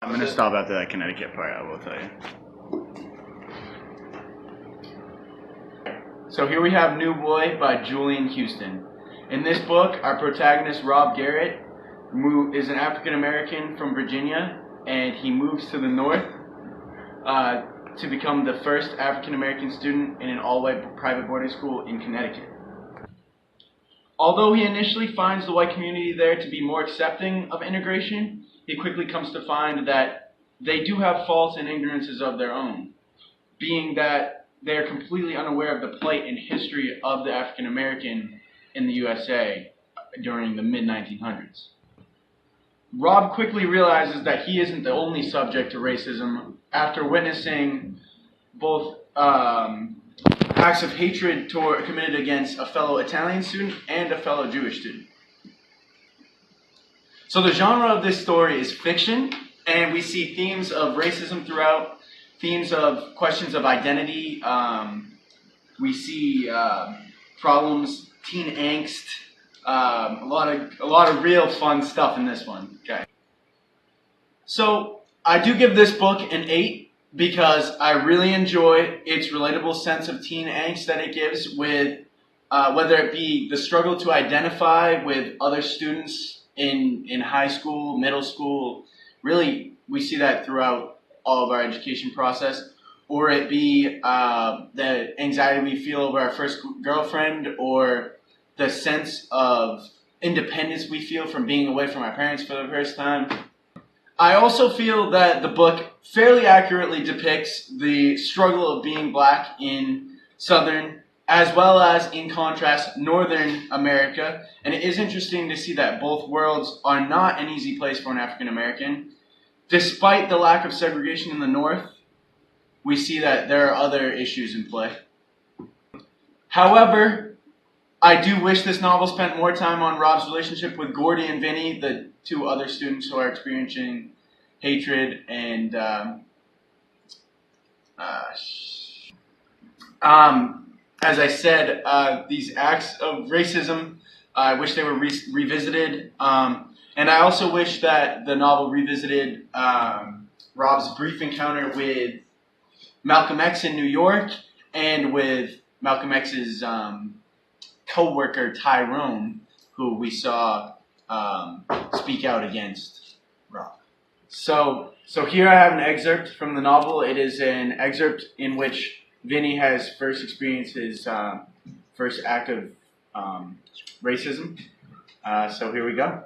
I'm going to stop after that Connecticut part, I will tell you. So here we have New Boy by Julian Houston. In this book, our protagonist, Rob Garrett, is an African American from Virginia, and he moves to the north to become the first African American student in an all-white private boarding school in Connecticut. Although he initially finds the white community there to be more accepting of integration, he quickly comes to find that they do have faults and ignorances of their own, being that they are completely unaware of the plight and history of the African American in the USA during the mid-1900s. Rob quickly realizes that he isn't the only subject to racism after witnessing both acts of hatred committed against a fellow Italian student and a fellow Jewish student. So the genre of this story is fiction, and we see themes of racism throughout, themes of questions of identity. We see problems, teen angst, a lot of real fun stuff in this one. Okay. So I do give this book an 8 because I really enjoy its relatable sense of teen angst that it gives with whether it be the struggle to identify with other students in high school, middle school. Really, we see that throughout all of our education process. Or it be the anxiety we feel over our first girlfriend, or the sense of independence we feel from being away from our parents for the first time. I also feel that the book fairly accurately depicts the struggle of being black in Southern, as well as, in contrast, Northern America. And it is interesting to see that both worlds are not an easy place for an African American. Despite the lack of segregation in the North, we see that there are other issues in play. However, I do wish this novel spent more time on Rob's relationship with Gordy and Vinny, the two other students who are experiencing hatred and as I said, these acts of racism, I wish they were revisited. And I also wish that the novel revisited Rob's brief encounter with Malcolm X in New York and with Malcolm X's co-worker Tyrone, who we saw speak out against Rob. So here I have an excerpt from the novel. It is an excerpt in which Vinny has first experienced his first act of racism. So here we go.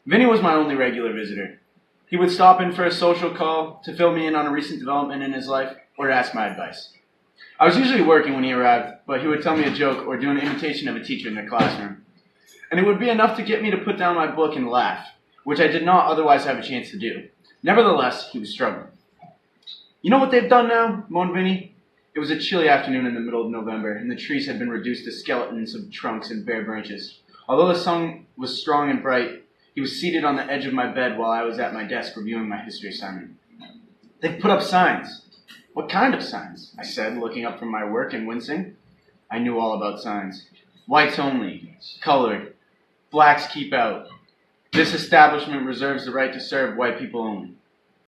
Vinny was my only regular visitor. He would stop in for a social call, to fill me in on a recent development in his life, or to ask my advice. I was usually working when he arrived, but he would tell me a joke or do an imitation of a teacher in the classroom. And it would be enough to get me to put down my book and laugh, which I did not otherwise have a chance to do. Nevertheless, he was struggling. "You know what they've done now?" moaned Vinny. It was a chilly afternoon in the middle of November, and the trees had been reduced to skeletons of trunks and bare branches. Although the sun was strong and bright, he was seated on the edge of my bed while I was at my desk reviewing my history assignment. "They've put up signs." "What kind of signs?" I said, looking up from my work and wincing. I knew all about signs. "Whites only, colored, blacks keep out. This establishment reserves the right to serve white people only."